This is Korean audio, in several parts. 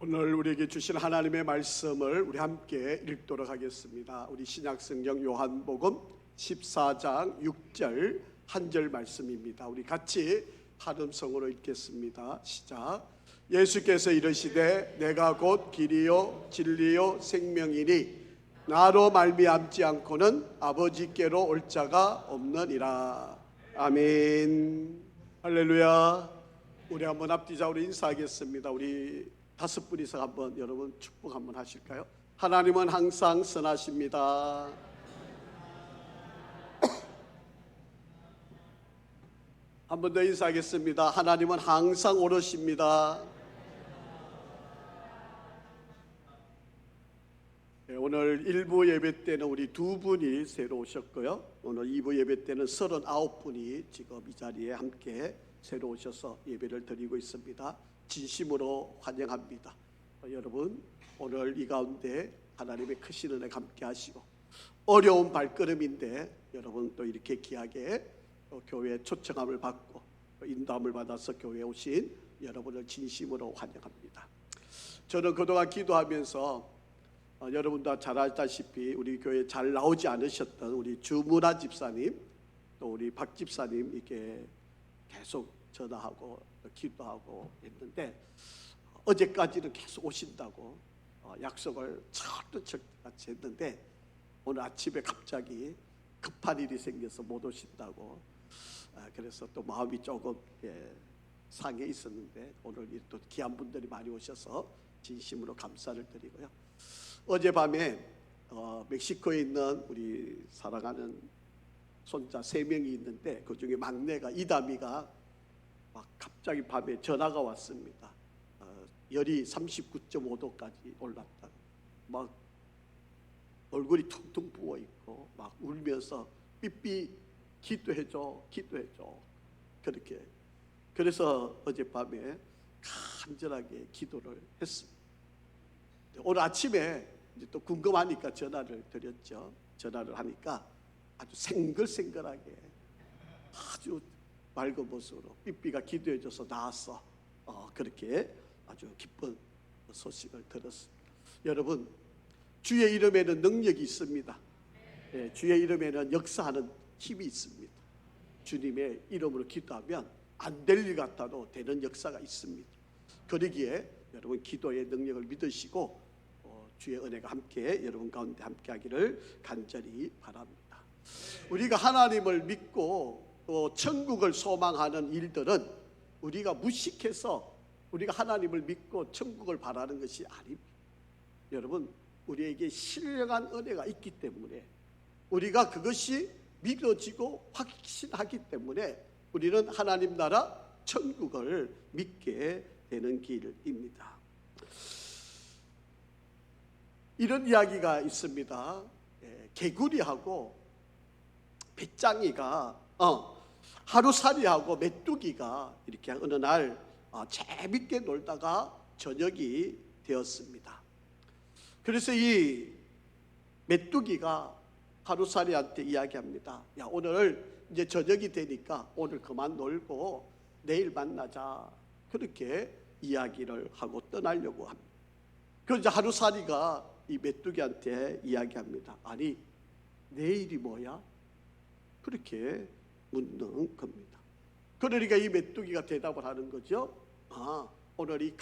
오늘 우리에게 주신 하나님의 말씀을 우리 함께 읽도록 하겠습니다. 우리 신약성경 요한복음 14장 6절 한 절 말씀입니다. 우리 같이 발음성으로 읽겠습니다. 시작. 예수께서 이르시되 내가 곧 길이요 진리요 생명이니 나로 말미암지 않고는 아버지께로 올 자가 없느니라. 아멘. 할렐루야. 우리 한번 앞뒤자로 인사하겠습니다. 우리 다섯 분이서 한번 여러분 축복 한번 하실까요? 하나님은 항상 선하십니다. 한 번 더 인사하겠습니다. 하나님은 항상 오르십니다. 네, 오늘 1부 예배 때는 우리 두 분이 새로 오셨고요. 오늘 2부 예배 때는 39분이 지금 이 자리에 함께 새로 오셔서 예배를 드리고 있습니다. 진심으로 환영합니다. 여러분 오늘 이 가운데 하나님의 크신 은혜 함께 하시고 어려운 발걸음인데 여러분 또 이렇게 귀하게 교회에 초청함을 받고 인도함을 받아서 교회에 오신 여러분을 진심으로 환영합니다. 저는 그동안 기도하면서 여러분도 잘 알다시피 우리 교회에 잘 나오지 않으셨던 우리 주문아 집사님 또 우리 박 집사님 이렇게 계속 전화하고 기도하고 했는데 어제까지는 계속 오신다고 약속을 철두철미같이 했는데 오늘 아침에 갑자기 급한 일이 생겨서 못 오신다고 그래서 또 마음이 조금 상해 있었는데 오늘 또 귀한 분들이 많이 오셔서 진심으로 감사를 드리고요. 어젯밤에 멕시코에 있는 우리 사랑하는 손자 3명이 있는데 그 중에 막내가 이다미가 막 갑자기 밤에 전화가 왔습니다. 열이 39.5도까지 올랐다. 막 얼굴이 퉁퉁 부어 있고 막 울면서 삐삐 기도해줘, 기도해줘. 그렇게 그래서 어젯밤에 간절하게 기도를 했습니다. 오늘 아침에 이제 또 궁금하니까 전화를 드렸죠. 전화를 하니까 아주 생글생글하게 아주 맑은 모습으로 삐삐가 기도해줘서 나왔어. 그렇게 아주 기쁜 소식을 들었습니다. 여러분 주의 이름에는 능력이 있습니다. 주의 이름에는 역사하는 힘이 있습니다. 주님의 이름으로 기도하면 안 될 일 같아도 되는 역사가 있습니다. 그러기에 여러분 기도의 능력을 믿으시고 주의 은혜가 함께 여러분 가운데 함께하기를 간절히 바랍니다. 우리가 하나님을 믿고 또 천국을 소망하는 일들은 우리가 무식해서 우리가 하나님을 믿고 천국을 바라는 것이 아닙니다. 여러분 우리에게 신령한 은혜가 있기 때문에 우리가 그것이 믿어지고 확신하기 때문에 우리는 하나님 나라 천국을 믿게 되는 길입니다. 이런 이야기가 있습니다. 개구리하고 배짱이가 하루살이하고 메뚜기가 이렇게 어느 날 재밌게 놀다가 저녁이 되었습니다. 그래서 이 메뚜기가 하루살이한테 이야기합니다. 야, 오늘 이제 저녁이 되니까 오늘 그만 놀고 내일 만나자. 그렇게 이야기를 하고 떠나려고 합니다. 그래서 하루살이가 이 메뚜기한테 이야기합니다. 아니 내일이 뭐야? 그렇게 묻는 겁니다. 그러니까 이 메뚜기가 대답을 하는 거죠. 오늘 이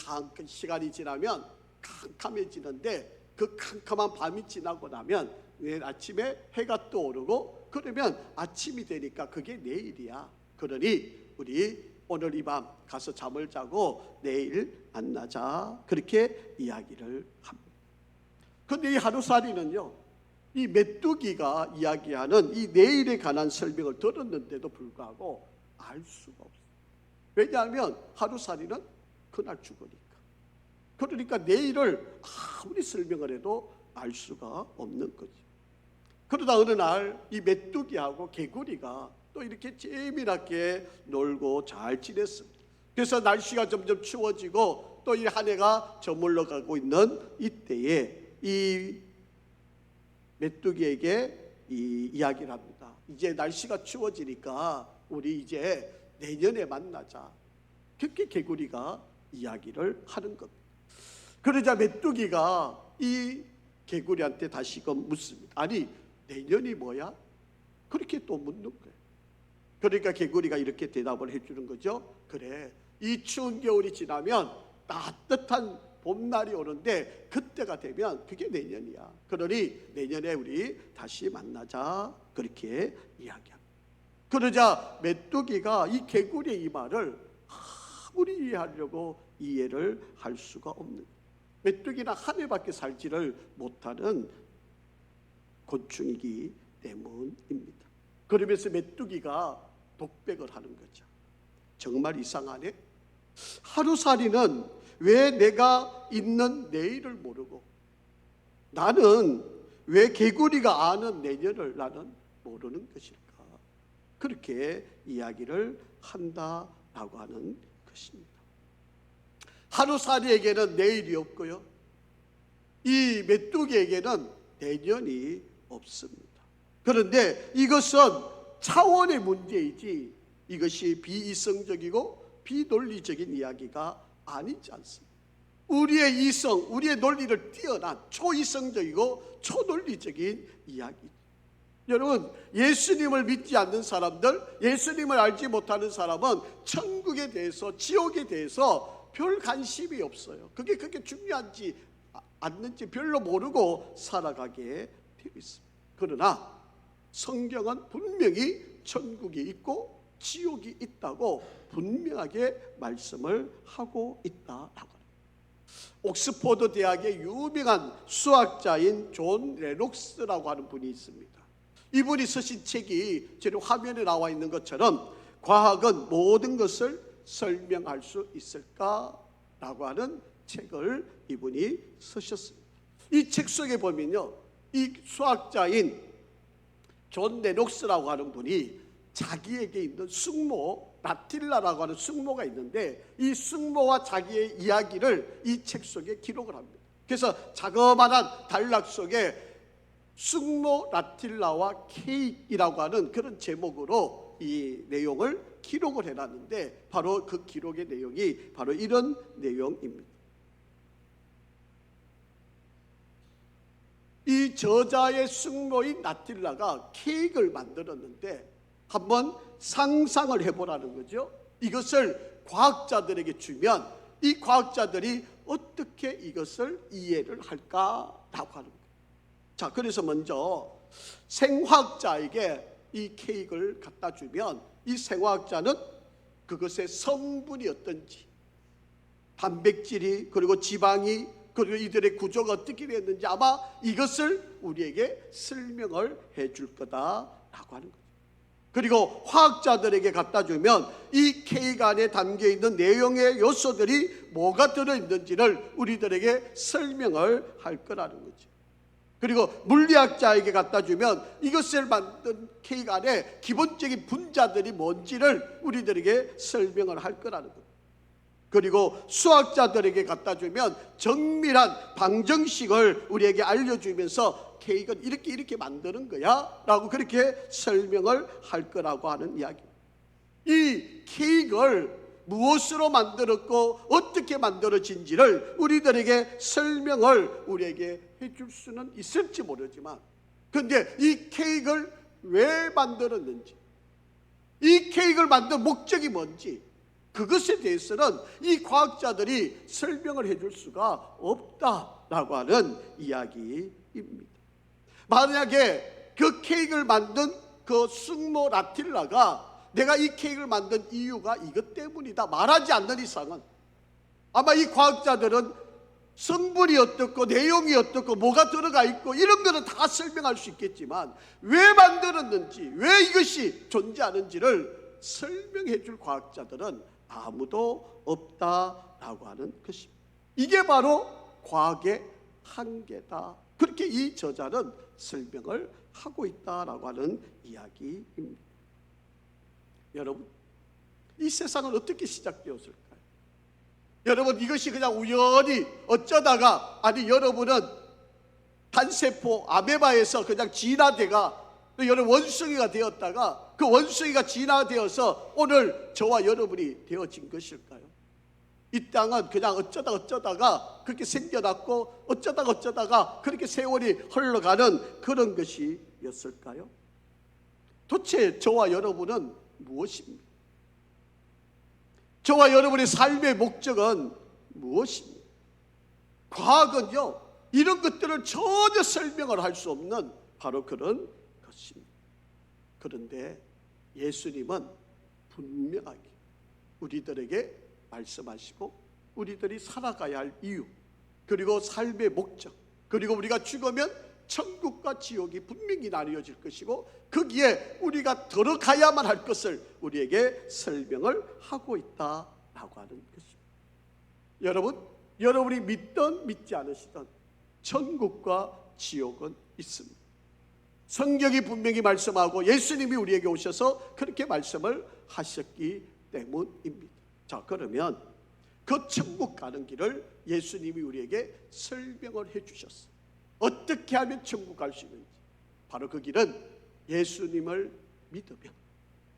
시간이 지나면 캄캄해지는데 그 캄캄한 밤이 지나고 나면 내일 아침에 해가 떠오르고 그러면 아침이 되니까 그게 내일이야. 그러니 우리 오늘 이 밤 가서 잠을 자고 내일 만나자. 그렇게 이야기를 합니다. 그런데 이 하루살이는요, 이 메뚜기가 이야기하는 이 내일에 관한 설명을 들었는데도 불구하고 알 수가 없어요. 왜냐하면 하루살이는 그날 죽으니까. 그러니까 내일을 아무리 설명을 해도 알 수가 없는 거죠. 그러다 어느 날 이 메뚜기하고 개구리가 또 이렇게 재미나게 놀고 잘 지냈습니다. 그래서 날씨가 점점 추워지고 또 이 한 해가 저물러 가고 있는 이때에 이 메뚜기에게 이 이야기를 합니다. 이제 날씨가 추워지니까 우리 이제 내년에 만나자. 그렇게 개구리가 이야기를 하는 겁니다. 그러자 메뚜기가 이 개구리한테 다시금 묻습니다. 아니, 내년이 뭐야? 그렇게 또 묻는 거예요. 그러니까 개구리가 이렇게 대답을 해주는 거죠. 그래, 이 추운 겨울이 지나면 따뜻한 봄날이 오는데 그때가 되면 그게 내년이야. 그러니 내년에 우리 다시 만나자. 그렇게 이야기합니다. 그러자 메뚜기가 이 개구리의 이 말을 아무리 이해하려고 이해를 할 수가 없는, 메뚜기는 한 해밖에 살지를 못하는 곤충이기 때문입니다. 그러면서 메뚜기가 독백을 하는 거죠. 정말 이상하네. 하루살이는 왜 내가 있는 내일을 모르고, 나는 왜 개구리가 아는 내년을 나는 모르는 것일까? 그렇게 이야기를 한다라고 하는 것입니다. 하루살이에게는 내일이 없고요, 이 메뚜기에게는 내년이 없습니다. 그런데 이것은 차원의 문제이지 이것이 비이성적이고 비논리적인 이야기가 아니지 않습니다. 우리의 이성, 우리의 논리를 뛰어난 초이성적이고 초논리적인 이야기죠. 여러분, 예수님을 믿지 않는 사람들, 예수님을 알지 못하는 사람은 천국에 대해서, 지옥에 대해서 별 관심이 없어요. 그게 그렇게 중요한지 않는지 별로 모르고 살아가게 되어 있습니다. 그러나 성경은 분명히 천국이 있고 지옥이 있다고 분명하게 말씀을 하고 있다라고 합니다. 옥스퍼드 대학의 유명한 수학자인 존 레녹스라고 하는 분이 있습니다. 이분이 쓰신 책이 지금 화면에 나와 있는 것처럼 과학은 모든 것을 설명할 수 있을까라고 하는 책을 이분이 쓰셨습니다. 이 책 속에 보면요, 이 수학자인 존 레녹스라고 하는 분이 자기에게 있는 숙모 라틸라라고 하는 숙모가 있는데, 이 숙모와 자기의 이야기를 이 책 속에 기록을 합니다. 그래서 자그마한 단락 속에 숙모 라틸라와 케이크이라고 하는 그런 제목으로 이 내용을 기록을 해놨는데, 바로 그 기록의 내용이 바로 이런 내용입니다. 이 저자의 숙모인 라틸라가 케이크를 만들었는데 한번 상상을 해보라는 거죠. 이것을 과학자들에게 주면 이 과학자들이 어떻게 이것을 이해를 할까라고 하는 거예요. 자, 그래서 먼저 생화학자에게 이 케이크를 갖다 주면 이 생화학자는 그것의 성분이 어떤지, 단백질이, 그리고 지방이, 그리고 이들의 구조가 어떻게 되었는지 아마 이것을 우리에게 설명을 해줄 거다라고 하는 거죠. 그리고 화학자들에게 갖다 주면 이 케이크 안에 담겨있는 내용의 요소들이 뭐가 들어있는지를 우리들에게 설명을 할 거라는 거죠. 그리고 물리학자에게 갖다 주면 이것을 만든 케이크 안에 기본적인 분자들이 뭔지를 우리들에게 설명을 할 거라는 거죠. 그리고 수학자들에게 갖다 주면 정밀한 방정식을 우리에게 알려주면서 케이크는 이렇게 만드는 거야 라고 그렇게 설명을 할 거라고 하는 이야기입니다. 이 케이크를 무엇으로 만들었고 어떻게 만들어진지를 우리들에게 설명을 우리에게 해줄 수는 있을지 모르지만, 그런데 이 케이크를 왜 만들었는지, 이 케이크를 만든 목적이 뭔지, 그것에 대해서는 이 과학자들이 설명을 해줄 수가 없다라고 하는 이야기입니다. 만약에 그 케이크를 만든 그 숙모 라틸라가 내가 이 케이크를 만든 이유가 이것 때문이다 말하지 않는 이상은 아마 이 과학자들은 성분이 어떻고 내용이 어떻고 뭐가 들어가 있고 이런 거는 다 설명할 수 있겠지만 왜 만들었는지, 왜 이것이 존재하는지를 설명해 줄 과학자들은 아무도 없다라고 하는 것입니다. 이게 바로 과학의 한계다. 그렇게 이 저자는 설명을 하고 있다라고 하는 이야기입니다. 여러분, 이 세상은 어떻게 시작되었을까요? 여러분, 이것이 그냥 우연히 어쩌다가, 아니 여러분은 단세포 아메바에서 그냥 진화돼가 여러분 원숭이가 되었다가 그 원숭이가 진화되어서 오늘 저와 여러분이 되어진 것일까요? 이 땅은 그냥 어쩌다가 그렇게 생겨났고 어쩌다가 그렇게 세월이 흘러가는 그런 것이었을까요? 도대체 저와 여러분은 무엇입니까? 저와 여러분의 삶의 목적은 무엇입니까? 과학은요, 이런 것들을 전혀 설명을 할 수 없는 바로 그런 것입니다. 그런데 예수님은 분명하게 우리들에게 말씀하시고 우리들이 살아가야 할 이유, 그리고 삶의 목적, 그리고 우리가 죽으면 천국과 지옥이 분명히 나뉘어질 것이고 거기에 우리가 들어가야만 할 것을 우리에게 설명을 하고 있다라고 하는 것입니다. 여러분이 믿든 믿지 않으시든 천국과 지옥은 있습니다. 성경이 분명히 말씀하고 예수님이 우리에게 오셔서 그렇게 말씀을 하셨기 때문입니다. 자, 그러면 그 천국 가는 길을 예수님이 우리에게 설명을 해주셨어요. 어떻게 하면 천국 갈 수 있는지. 바로 그 길은 예수님을 믿으면,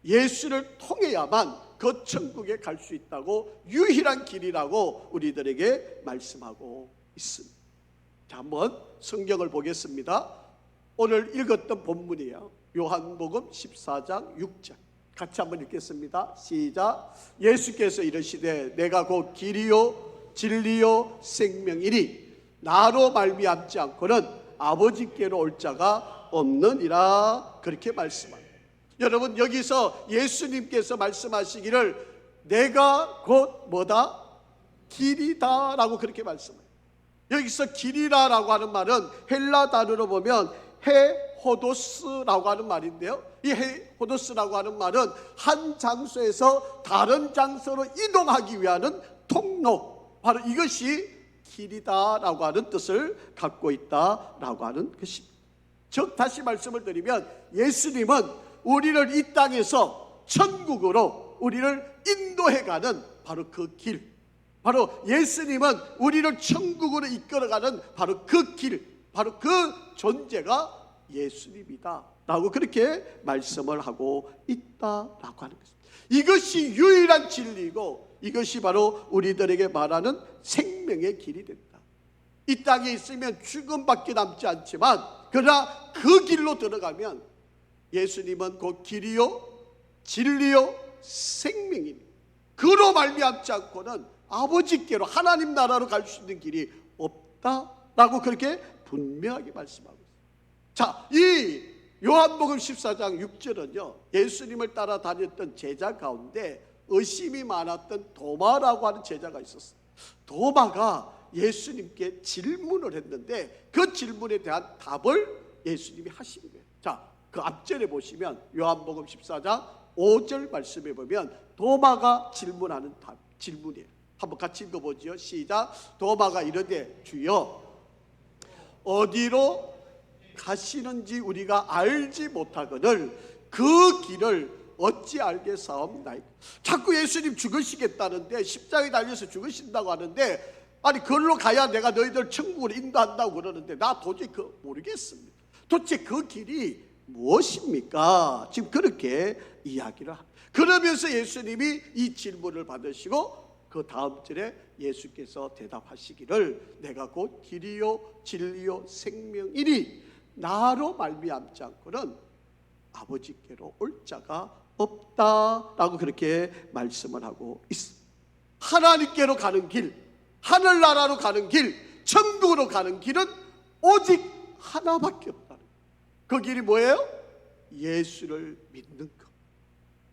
예수를 통해야만 그 천국에 갈 수 있다고, 유일한 길이라고 우리들에게 말씀하고 있습니다. 자, 한번 성경을 보겠습니다. 오늘 읽었던 본문이에요. 요한복음 14장 6절. 같이 한번 읽겠습니다. 시작. 예수께서 이르시되 내가 곧 길이요 진리요 생명이니 나로 말미암지 않고는 아버지께로 올 자가 없느니라. 그렇게 말씀합니다. 여러분, 여기서 예수님께서 말씀하시기를 내가 곧 뭐다? 길이다 라고 그렇게 말씀해요. 여기서 길이라고 하는 말은 헬라 단어로 보면 헤호도스라고 하는 말인데요, 이 헤호도스라고 하는 말은 한 장소에서 다른 장소로 이동하기 위한 통로, 바로 이것이 길이다라고 하는 뜻을 갖고 있다라고 하는 것입니다. 즉 다시 말씀을 드리면 예수님은 우리를 이 땅에서 천국으로 우리를 인도해가는 바로 그 길, 바로 예수님은 우리를 천국으로 이끌어가는 바로 그 길, 바로 그 존재가 예수님이다 라고 그렇게 말씀을 하고 있다라고 하는 것입니다. 이것이 유일한 진리이고 이것이 바로 우리들에게 말하는 생명의 길이 된다. 이 땅에 있으면 죽음밖에 남지 않지만 그러나 그 길로 들어가면 예수님은 곧 길이요 진리요 생명이니 그로 말미암지 않고는 아버지께로, 하나님 나라로 갈 수 있는 길이 없다라고 그렇게 분명하게 말씀하고 있습니다. 자, 이 요한복음 14장 6절은요 예수님을 따라다녔던 제자 가운데 의심이 많았던 도마라고 하는 제자가 있었어요. 도마가 예수님께 질문을 했는데 그 질문에 대한 답을 예수님이 하신 거예요. 자, 그 앞절에 보시면 요한복음 14장 5절 말씀에 보면 도마가 질문하는 질문이에요. 한번 같이 읽어보죠. 시작. 도마가 이르되 주여 어디로 가시는지 우리가 알지 못하거늘 그 길을 어찌 알겠사옵나이까. 자꾸 예수님 죽으시겠다는데, 십자가에 달려서 죽으신다고 하는데, 아니 그걸로 가야 내가 너희들 천국으로 인도한다고 그러는데 나 도저히 모르겠습니다. 도대체 그 길이 무엇입니까? 지금 그렇게 이야기를 합니다. 그러면서 예수님이 이 질문을 받으시고 그 다음 절에 예수께서 대답하시기를 내가 곧 길이요 진리요 생명이니 나로 말미암지 않고는 아버지께로 올 자가 없다라고 그렇게 말씀을 하고 있습니다. 하나님께로 가는 길, 하늘나라로 가는 길, 천국으로 가는 길은 오직 하나밖에 없다는 거예요. 그 길이 뭐예요? 예수를 믿는 것,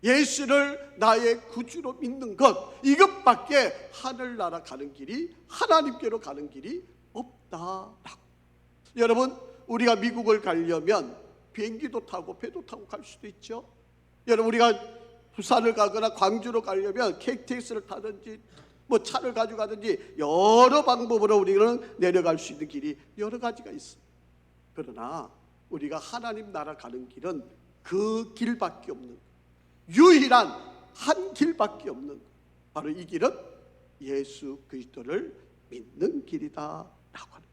예수를 나의 구주로 믿는 것, 이것밖에 하늘나라 가는 길이, 하나님께로 가는 길이 없다라고. 여러분, 우리가 미국을 가려면 비행기도 타고 배도 타고 갈 수도 있죠. 여러분, 우리가 부산을 가거나 광주로 가려면 KTX를 타든지 뭐 차를 가지고 가든지 여러 방법으로 우리는 내려갈 수 있는 길이 여러 가지가 있습니다. 그러나 우리가 하나님 나라 가는 길은 그 길밖에 없는, 유일한 한 길밖에 없는, 바로 이 길은 예수 그리스도를 믿는 길이다라고 하는.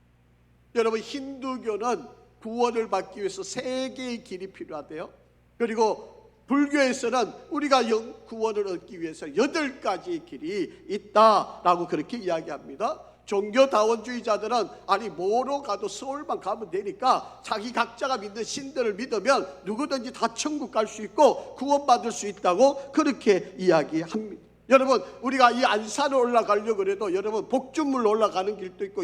여러분, 힌두교는 구원을 받기 위해서 세 개의 길이 필요하대요. 그리고 불교에서는 우리가 구원을 얻기 위해서 8가지의 길이 있다라고 그렇게 이야기합니다. 종교다원주의자들은 아니 뭐로 가도 서울만 가면 되니까 자기 각자가 믿는 신들을 믿으면 누구든지 다 천국 갈 수 있고 구원받을 수 있다고 그렇게 이야기합니다. 여러분, 우리가 이 안산을 올라가려고 해도 여러분 복준물로 올라가는 길도 있고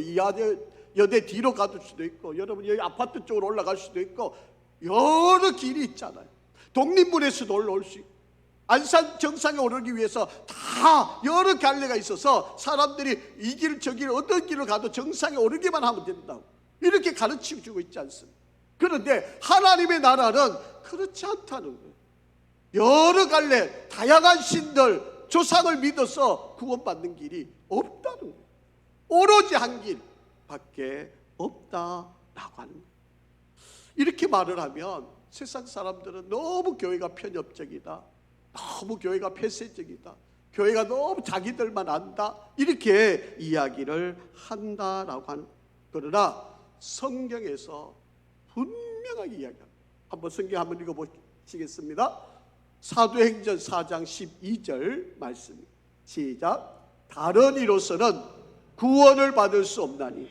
여대 뒤로 가둘 수도 있고 여러분 여기 아파트 쪽으로 올라갈 수도 있고 여러 길이 있잖아요. 독립문에서도 올라올 수 있고 안산 정상에 오르기 위해서 다 여러 갈래가 있어서 사람들이 이 길 저 길 어떤 길을 가도 정상에 오르기만 하면 된다고 이렇게 가르치고 주고 있지 않습니까? 그런데 하나님의 나라는 그렇지 않다는 거예요. 여러 갈래 다양한 신들 조상을 믿어서 구원받는 길이 없다는 거예요. 오로지 한 길밖에 없다라고 하는 거예요. 이렇게 말을 하면 세상 사람들은 너무 교회가 편협적이다, 너무 교회가 폐쇄적이다, 교회가 너무 자기들만 안다 이렇게 이야기를 한다라고 하는. 그러나 성경에서 분명하게 이야기합니다. 한번 성경 한번 읽어보시겠습니다. 사도행전 4장 12절 말씀입니다. 시작. 다른 이로서는 구원을 받을 수 없나니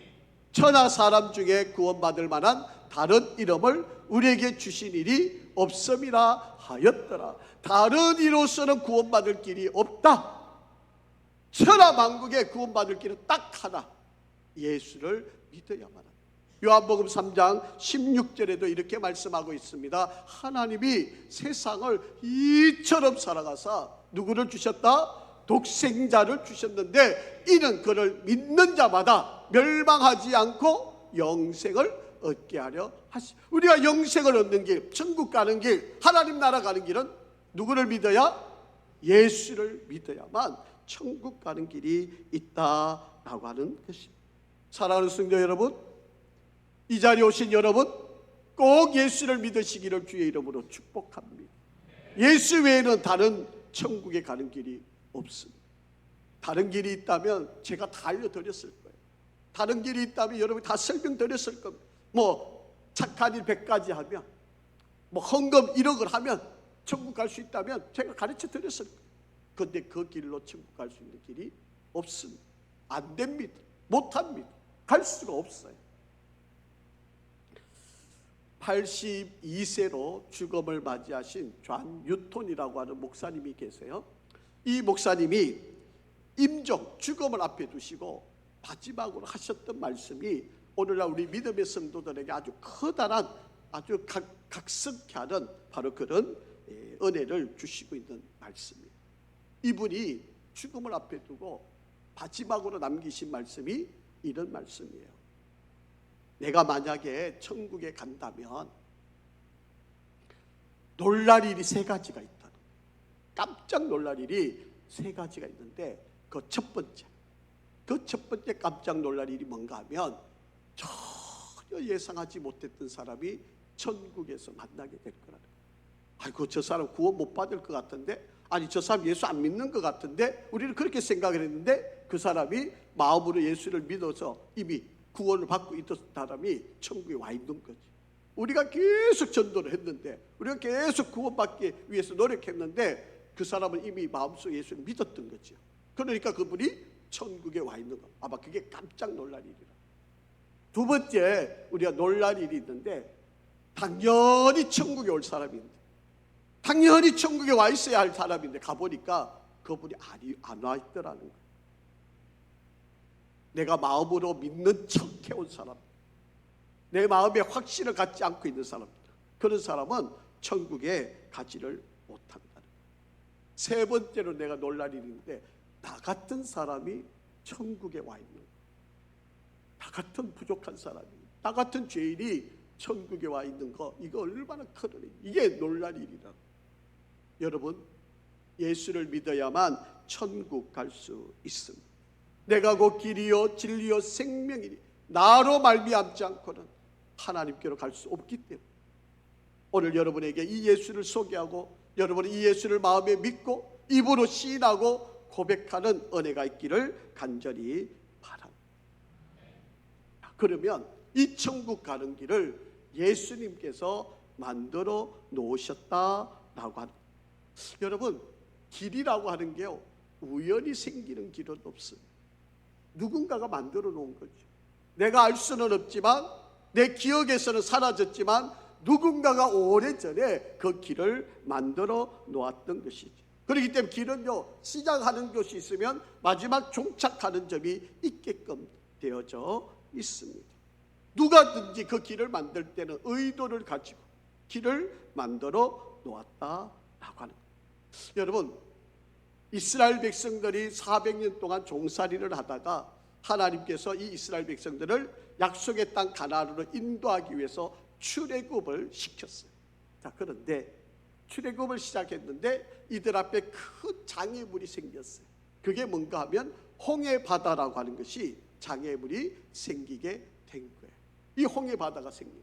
천하 사람 중에 구원받을 만한 다른 이름을 우리에게 주신 일이 없음이라 하였더라. 다른 이로서는 구원받을 길이 없다. 천하 만국에 구원받을 길은 딱 하나, 예수를 믿어야만 한다. 요한복음 3장 16절에도 이렇게 말씀하고 있습니다. 하나님이 세상을 이처럼 사랑하사 누구를 주셨다? 독생자를 주셨는데 이는 그를 믿는 자마다 멸망하지 않고 영생을 얻게 하려 하시. 우리가 영생을 얻는 길, 천국 가는 길, 하나님 나라 가는 길은 누구를 믿어야? 예수를 믿어야만 천국 가는 길이 있다라고 하는 것입니다. 사랑하는 성도 여러분, 이 자리에 오신 여러분 꼭 예수를 믿으시기를 주의 이름으로 축복합니다. 예수 외에는 다른 천국에 가는 길이 없습니다. 다른 길이 있다면 제가 다 알려드렸을 거예요. 다른 길이 있다면 여러분이 다 설명드렸을 겁니다. 뭐 착한 일 100가지 하면, 뭐 헌금 1억을 하면 천국 갈 수 있다면 제가 가르쳐 드렸을 거예요. 그런데 그 길로 천국 갈 수 있는 길이 없습니다. 안 됩니다. 못합니다. 갈 수가 없어요. 82세로 죽음을 맞이하신 존 뉴턴이라고 하는 목사님이 계세요. 이 목사님이 임종, 죽음을 앞에 두시고 마지막으로 하셨던 말씀이 오늘날 우리 믿음의 성도들에게 아주 커다란, 아주 각성케 하는 바로 그런 은혜를 주시고 있는 말씀이에요. 이분이 죽음을 앞에 두고 마지막으로 남기신 말씀이 이런 말씀이에요. 내가 만약에 천국에 간다면 놀랄 일이 3가지가 있다. 깜짝 놀랄 일이 3가지가 있는데 그 첫 번째 깜짝 놀랄 일이 뭔가 하면 전혀 예상하지 못했던 사람이 천국에서 만나게 될 거라는 거예요. 아이고 저 사람 구원 못 받을 것 같은데, 아니 저 사람 예수 안 믿는 것 같은데, 우리는 그렇게 생각을 했는데 그 사람이 마음으로 예수를 믿어서 이미 구원을 받고 있던 사람이 천국에 와 있는 거지. 우리가 계속 전도를 했는데, 우리가 계속 구원받기 위해서 노력했는데 그 사람은 이미 마음속에 예수를 믿었던 거죠. 그러니까 그분이 천국에 와 있는 거. 아마 그게 깜짝 놀랄 일이라. 두 번째 우리가 놀랄 일이 있는데, 당연히 천국에 올 사람인데, 당연히 천국에 와 있어야 할 사람인데 가보니까 그분이 안 와 있더라는 거예요. 내가 마음으로 믿는 척 해온 사람, 내 마음에 확신을 갖지 않고 있는 사람, 그런 사람은 천국에 가지를 못한다는 거예요. 세 번째로 내가 놀랄 일인데, 나 같은 사람이 천국에 와 있는 거예요. 나 같은 부족한 사람이, 나 같은 죄인이 천국에 와 있는 거, 이거 얼마나 큰 일이에요. 이게 놀랄 일이라. 여러분, 예수를 믿어야만 천국 갈 수 있습니다. 내가 곧 길이요 진리요 생명이니 나로 말미암지 않고는 하나님께로 갈 수 없기 때문에 오늘 여러분에게 이 예수를 소개하고 여러분이 이 예수를 마음에 믿고 입으로 시인하고 고백하는 은혜가 있기를 간절히 바랍니다. 그러면 이 천국 가는 길을 예수님께서 만들어 놓으셨다라고 합니다. 여러분, 길이라고 하는 게요, 우연히 생기는 길은 없어요. 누군가가 만들어 놓은 거죠. 내가 알 수는 없지만, 내 기억에서는 사라졌지만 누군가가 오래전에 그 길을 만들어 놓았던 것이죠. 그렇기 때문에 길은요, 시작하는 곳이 있으면 마지막 종착하는 점이 있게끔 되어져 있습니다. 누가든지 그 길을 만들 때는 의도를 가지고 길을 만들어 놓았다라고 하는 거예요. 여러분, 이스라엘 백성들이 400년 동안 종살이를 하다가 하나님께서 이 이스라엘 백성들을 약속의 땅 가나안으로 인도하기 위해서 출애굽을 시켰어요. 자, 그런데 출애굽을 시작했는데 이들 앞에 큰 장애물이 생겼어요. 그게 뭔가 하면 홍해 바다라고 하는 것이 장애물이 생기게 된 거예요. 이 홍해 바다가 생긴.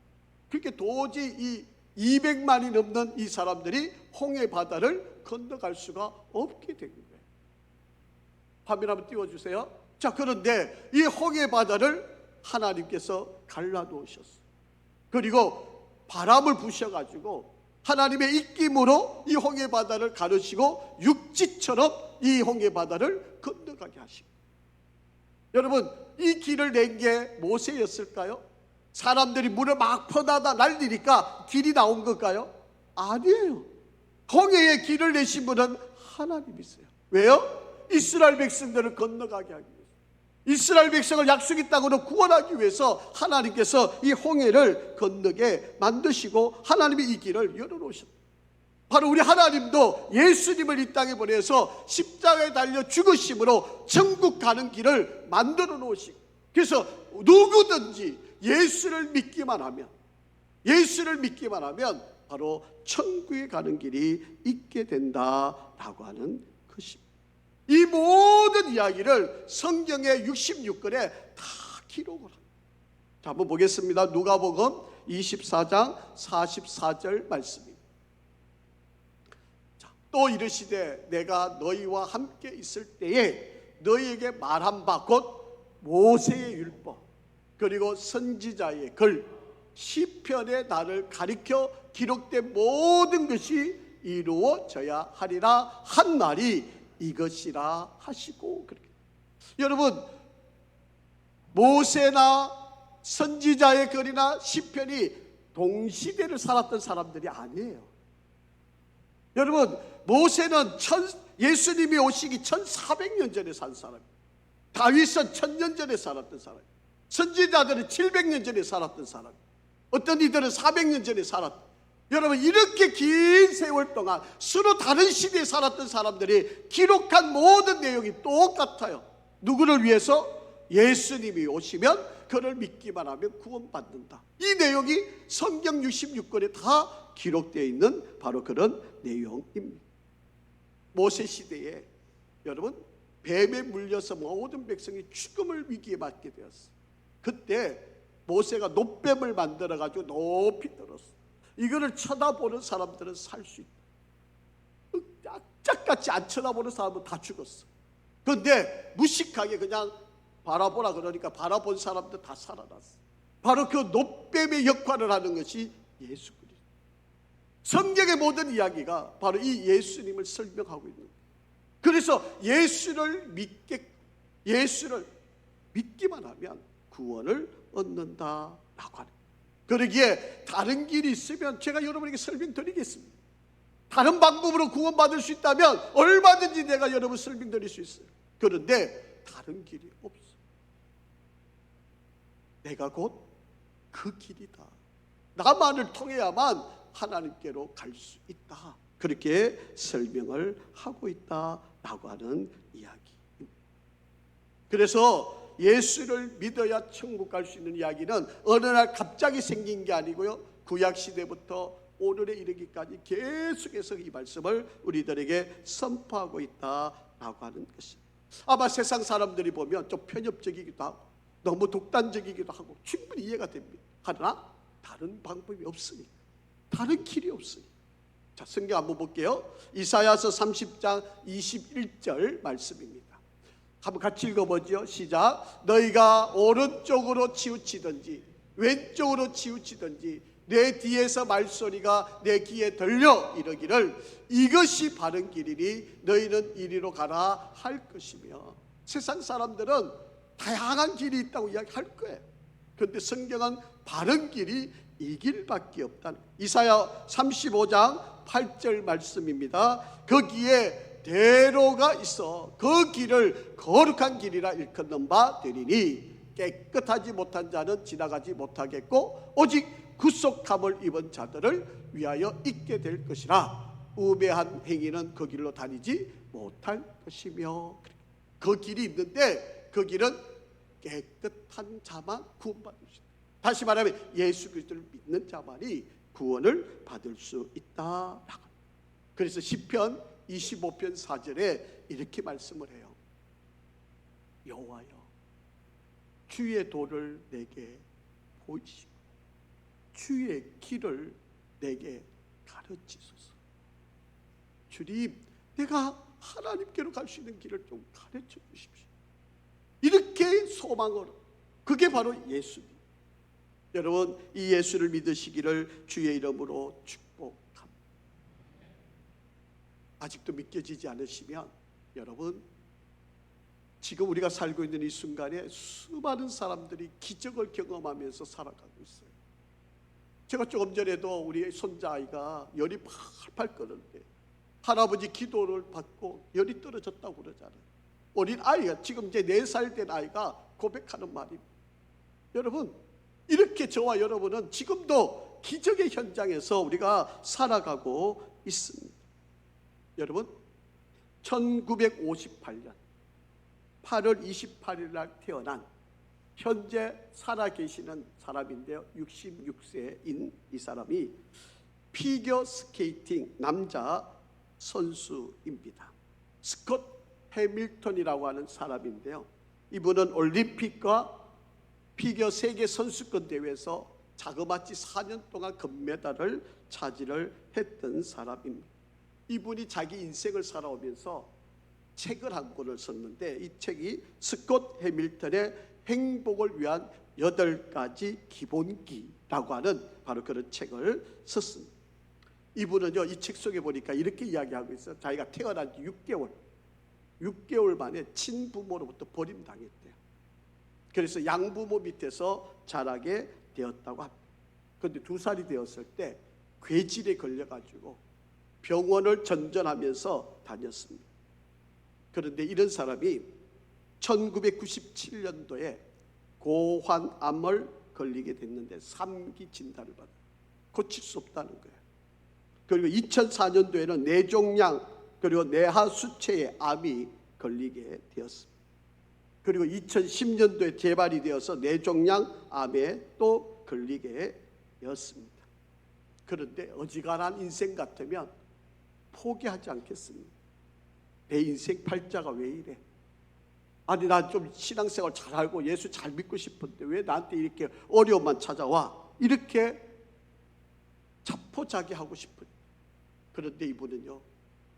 그렇게 도저히 이 200만이 넘는 이 사람들이 홍해 바다를 건너갈 수가 없게 된 거예요. 화면 한번 띄워주세요. 자, 그런데 이 홍해 바다를 하나님께서 갈라놓으셨어요. 그리고 바람을 부셔가지고 하나님의 입김으로 이 홍해 바다를 가르시고 육지처럼 이 홍해 바다를 건너가게 하시고. 여러분, 이 길을 낸 게 모세였을까요? 사람들이 물을 막 퍼다다 날리니까 길이 나온 걸까요? 아니에요. 홍해에 길을 내신 분은 하나님이세요. 왜요? 이스라엘 백성들을 건너가게 하기 위해서, 이스라엘 백성을 약속의 땅으로 구원하기 위해서 하나님께서 이 홍해를 건너게 만드시고 하나님이 이 길을 열어놓으셨다. 바로 우리 하나님도 예수님을 이 땅에 보내서 십자가에 달려 죽으심으로 천국 가는 길을 만들어 놓으시고, 그래서 누구든지 예수를 믿기만 하면 바로 천국에 가는 길이 있게 된다라고 하는 것입니다. 이 모든 이야기를 성경의 66권에 다 기록을 합니다. 자, 한번 보겠습니다. 누가복음 24장 44절 말씀입니다. 자, 또 이르시되 내가 너희와 함께 있을 때에 너희에게 말한 바 곧 모세의 율법 그리고 선지자의 글 시편의 나를 가리켜 기록된 모든 것이 이루어져야 하리라 한 말이 이것이라 하시고. 그렇게 여러분, 모세나 선지자의 글이나 시편이 동시대를 살았던 사람들이 아니에요. 여러분, 모세는 예수님이 오시기 1400년 전에 산 사람이에요. 다윗은 1000년 전에 살았던 사람이에요. 선지자들은 700년 전에 살았던 사람이에요. 어떤 이들은 400년 전에 살았던. 여러분, 이렇게 긴 세월 동안 서로 다른 시대에 살았던 사람들이 기록한 모든 내용이 똑같아요. 누구를 위해서? 예수님이 오시면 그를 믿기만 하면 구원받는다. 이 내용이 성경 66권에 다 기록되어 있는 바로 그런 내용입니다. 모세 시대에 여러분, 뱀에 물려서 모든 백성이 죽음을 위기에 맞게 되었어요. 그때 모세가 놋뱀을 만들어가지고 높이 들었어요. 이거를 쳐다보는 사람들은 살 수 있다. 악착같이 안 쳐다보는 사람은 다 죽었어. 그런데 무식하게 그냥 바라보라 그러니까 바라본 사람들 다 살아났어. 바로 그 놋뱀의 역할을 하는 것이 예수 그리스도. 성경의 모든 이야기가 바로 이 예수님을 설명하고 있는 거예요. 그래서 예수를 믿기만 하면 구원을 얻는다라고 하는 거예요. 그러기에 다른 길이 있으면 제가 여러분에게 설명드리겠습니다. 다른 방법으로 구원받을 수 있다면 얼마든지 내가 여러분 설명드릴 수 있어요. 그런데 다른 길이 없어. 내가 곧 그 길이다. 나만을 통해야만 하나님께로 갈 수 있다. 그렇게 설명을 하고 있다라고 하는 이야기입니다. 그래서 예수를 믿어야 천국 갈 수 있는 이야기는 어느 날 갑자기 생긴 게 아니고요, 구약시대부터 오늘에 이르기까지 계속해서 이 말씀을 우리들에게 선포하고 있다라고 하는 것입니다. 아마 세상 사람들이 보면 좀 편협적이기도 하고 너무 독단적이기도 하고 충분히 이해가 됩니다. 하나 다른 방법이 없으니까, 다른 길이 없으니까. 자, 성경 한번 볼게요. 이사야서 30장 21절 말씀입니다. 한번 같이 읽어보죠. 시작. 너희가 오른쪽으로 치우치든지 왼쪽으로 치우치든지 내 뒤에서 말소리가 내 귀에 들려 이르기를 이것이 바른 길이니 너희는 이리로 가라 할 것이며. 세상 사람들은 다양한 길이 있다고 이야기할 거예요. 그런데 성경은 바른 길이 이 길밖에 없다는 거예요. 이사야 35장 8절 말씀입니다. 거기에 대로가 있어 그 길을 거룩한 길이라 일컫는 바 되리니 깨끗하지 못한 자는 지나가지 못하겠고 오직 구속함을 입은 자들을 위하여 있게 될 것이라. 우매한 행위는 그 길로 다니지 못할 것이며. 그 길이 있는데 그 길은 깨끗한 자만 구원받을 수 있다. 다시 말하면 예수 그리스도를 믿는 자만이 구원을 받을 수 있다. 그래서 시편 25편 4절에 이렇게 말씀을 해요. 여호와여 주의 도를 내게 보이시고 주의 길을 내게 가르치소서. 주님, 내가 하나님께로 갈 수 있는 길을 좀 가르쳐 주십시오. 이렇게 소망으로, 그게 바로 예수님. 여러분, 이 예수를 믿으시기를 주의 이름으로 축복합니다. 아직도 믿겨지지 않으시면 여러분, 지금 우리가 살고 있는 이 순간에 수많은 사람들이 기적을 경험하면서 살아가고 있어요. 제가 조금 전에도 우리 손자아이가 열이 팔팔 끓는데 할아버지 기도를 받고 열이 떨어졌다고 그러잖아요. 어린 아이가, 지금 이제 4살 된 아이가 고백하는 말입니다. 여러분, 이렇게 저와 여러분은 지금도 기적의 현장에서 우리가 살아가고 있습니다. 여러분, 1958년 8월 28일 날 태어난 현재 살아계시는 사람인데요, 66세인 이 사람이 피겨 스케이팅 남자 선수입니다. 스콧 해밀턴이라고 하는 사람인데요, 이분은 올림픽과 피겨 세계 선수권 대회에서 자그마치 4년 동안 금메달을 차지를 했던 사람입니다. 이분이 자기 인생을 살아오면서 책을 한 권을 썼는데 이 책이 스콧 해밀턴의 행복을 위한 8가지 기본기라고 하는 바로 그런 책을 썼습니다. 이분은요, 이 책 속에 보니까 이렇게 이야기하고 있어요. 자기가 태어난 지 6개월 만에 친부모로부터 버림당했대요. 그래서 양부모 밑에서 자라게 되었다고 합니다. 그런데 2살이 되었을 때 괴질에 걸려가지고 병원을 전전하면서 다녔습니다. 그런데 이런 사람이 1997년도에 고환암을 걸리게 됐는데 3기 진단을 받아요. 고칠 수 없다는 거예요. 그리고 2004년도에는 뇌종양 그리고 뇌하 수체에 암이 걸리게 되었습니다. 그리고 2010년도에 재발이 되어서 뇌종양 암에 또 걸리게 되었습니다. 그런데 어지간한 인생 같으면 포기하지 않겠습니다. 내 인생 팔자가 왜 이래? 아니, 나 좀 신앙생활 잘 알고 예수 잘 믿고 싶은데 왜 나한테 이렇게 어려움만 찾아와? 이렇게 자포자기하고 싶은. 그런데 이분은요,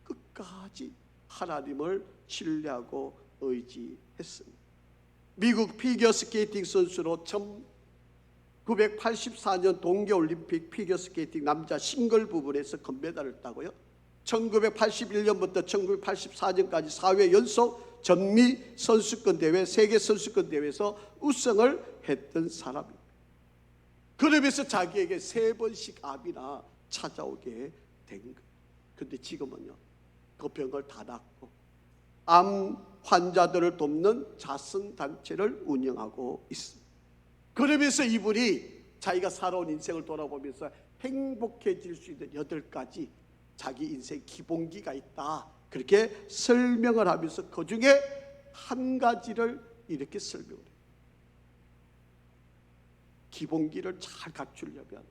끝까지 하나님을 신뢰하고 의지했습니다. 미국 피겨스케이팅 선수로 1984년 동계올림픽 피겨스케이팅 남자 싱글 부분에서 금메달을 따고요, 1981년부터 1984년까지 4회 연속 전미 선수권 대회, 세계 선수권 대회에서 우승을 했던 사람입니다. 그러면서 자기에게 3번씩 암이나 찾아오게 된 거예요. 그런데 지금은요, 그 병을 다 낫고 암 환자들을 돕는 자선단체를 운영하고 있습니다. 그러면서 이분이 자기가 살아온 인생을 돌아보면서 행복해질 수 있는 8가지 자기 인생 기본기가 있다, 그렇게 설명을 하면서 그 중에 한 가지를 이렇게 설명을 해요. 기본기를 잘 갖추려면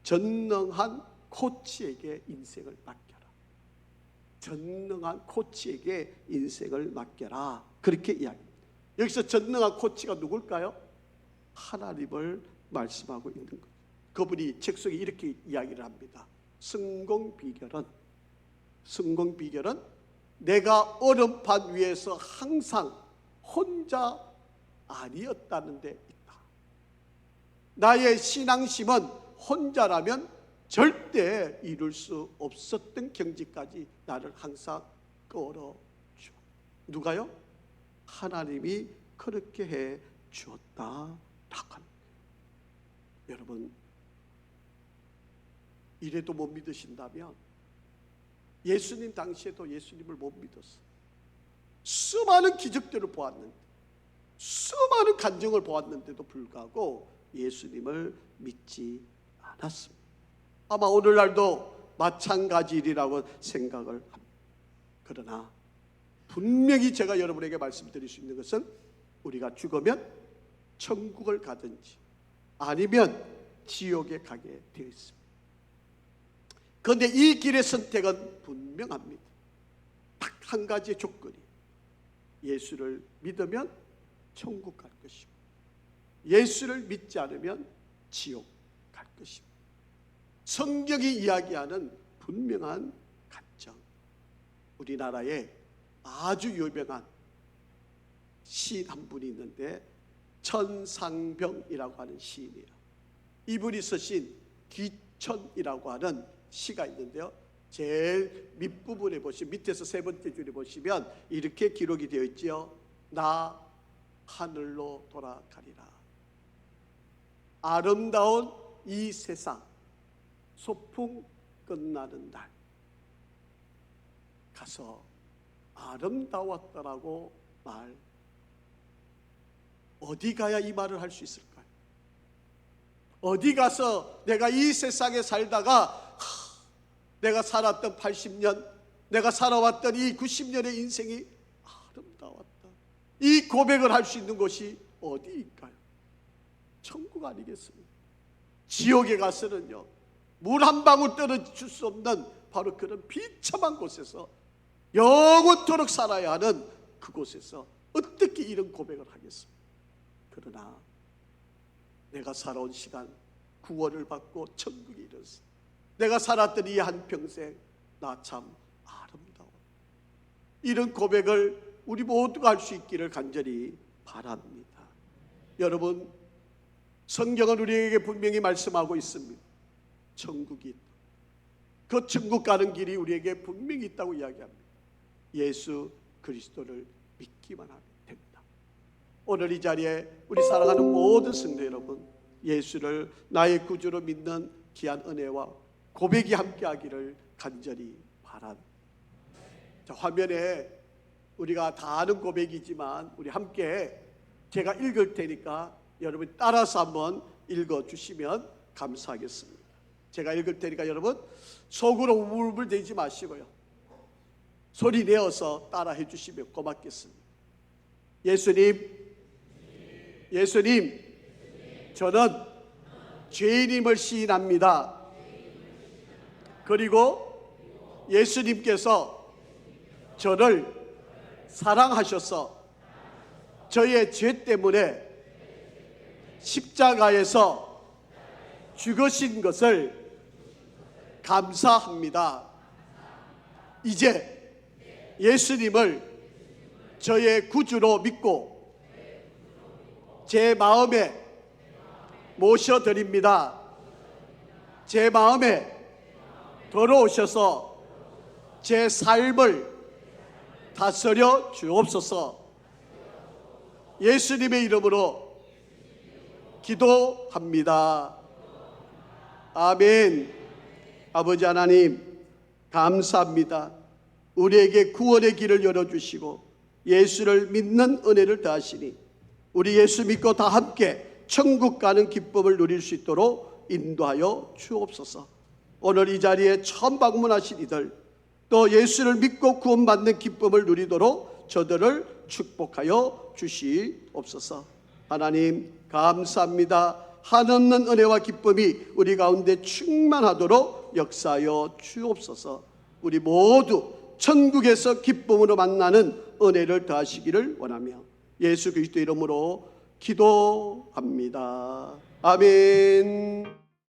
전능한 코치에게 인생을 맡겨라. 전능한 코치에게 인생을 맡겨라, 그렇게 이야기합니다. 여기서 전능한 코치가 누굴까요? 하나님을 말씀하고 있는 거죠. 그분이 책 속에 이렇게 이야기를 합니다. 성공 비결은 내가 얼음판 위에서 항상 혼자 아니었다는 데 있다. 나의 신앙심은 혼자라면 절대 이룰 수 없었던 경지까지 나를 항상 끌어줘. 누가요? 하나님이 그렇게 해 주었다라고 합니다. 여러분, 이래도 못 믿으신다면 예수님 당시에도 예수님을 못 믿었어요. 수많은 기적들을 보았는데, 수많은 간증을 보았는데도 불구하고 예수님을 믿지 않았습니다. 아마 오늘날도 마찬가지라고 생각을 합니다. 그러나 분명히 제가 여러분에게 말씀드릴 수 있는 것은 우리가 죽으면 천국을 가든지 아니면 지옥에 가게 되어 있습니다. 그런데 이 길의 선택은 분명합니다. 딱 한 가지의 조건이, 예수를 믿으면 천국 갈 것이고 예수를 믿지 않으면 지옥 갈 것입니다. 성경이 이야기하는 분명한 가정. 우리나라에 아주 유명한 시인 한 분이 있는데 천상병이라고 하는 시인이에요. 이분이 쓰신 귀천이라고 하는 시가 있는데요, 제일 밑부분에 보시면, 밑에서 세 번째 줄에 보시면 이렇게 기록이 되어 있지요. 나 하늘로 돌아가리라. 아름다운 이 세상, 소풍 끝나는 날 가서 아름다웠다라고 말. 어디 가야 이 말을 할 수 있을까요? 어디 가서 내가 이 세상에 살다가 내가 살았던 80년, 내가 살아왔던 이 90년의 인생이 아름다웠다, 이 고백을 할 수 있는 곳이 어디일까요? 천국 아니겠습니까? 지옥에 가서는요, 물 한 방울 떨어질 수 없는 바로 그런 비참한 곳에서 영원토록 살아야 하는 그곳에서 어떻게 이런 고백을 하겠습니까? 그러나 내가 살아온 시간, 구원을 받고 천국에 이르렀어. 내가 살았던 이 한평생 나 참 아름다워. 이런 고백을 우리 모두가 할 수 있기를 간절히 바랍니다. 여러분, 성경은 우리에게 분명히 말씀하고 있습니다. 천국이 있다. 그 천국 가는 길이 우리에게 분명히 있다고 이야기합니다. 예수 그리스도를 믿기만 하면 됩니다. 오늘 이 자리에 우리 사랑하는 모든 성도 여러분, 예수를 나의 구주로 믿는 귀한 은혜와 고백이 함께하기를 간절히 바랍니다. 자, 화면에 우리가 다 아는 고백이지만 우리 함께 제가 읽을 테니까 여러분 따라서 한번 읽어주시면 감사하겠습니다. 제가 읽을 테니까 여러분 속으로 우물우물대지 마시고요, 소리 내어서 따라해 주시면 고맙겠습니다. 예수님, 저는 죄인임을 시인합니다. 그리고 예수님께서 저를 사랑하셔서 저의 죄 때문에 십자가에서 죽으신 것을 감사합니다. 이제 예수님을 저의 구주로 믿고 제 마음에 모셔드립니다. 제 마음에 들어오셔서 제 삶을 다스려 주옵소서. 예수님의 이름으로 기도합니다. 아멘. 아버지 하나님, 감사합니다. 우리에게 구원의 길을 열어주시고 예수를 믿는 은혜를 더하시니 우리 예수 믿고 다 함께 천국 가는 기쁨을 누릴 수 있도록 인도하여 주옵소서. 오늘 이 자리에 처음 방문하신 이들, 또 예수를 믿고 구원받는 기쁨을 누리도록 저들을 축복하여 주시옵소서. 하나님 감사합니다. 한없는 은혜와 기쁨이 우리 가운데 충만하도록 역사하여 주옵소서. 우리 모두 천국에서 기쁨으로 만나는 은혜를 더하시기를 원하며 예수 그리스도 이름으로 기도합니다. 아멘.